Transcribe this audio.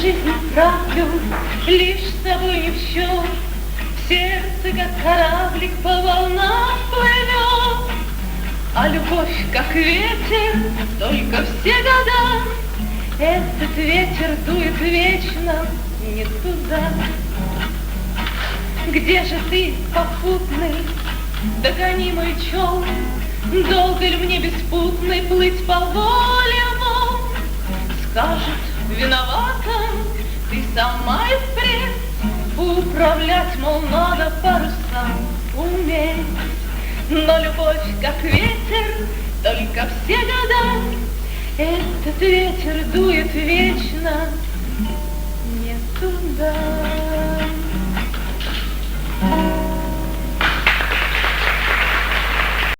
жизни правду, лишь с собой не в счет. В сердце, как кораблик, по волнам плывет. А любовь, как ветер, только все года. Этот ветер дует вечно не туда. Где же ты, попутный, догонимый чел? Долго ли мне беспутный плыть по воле волн? Скажет, виновата ты сама и впредь. Управлять, мол, надо парусам уметь. Но любовь, как ветер, только все года. Этот ветер дует вечно не туда.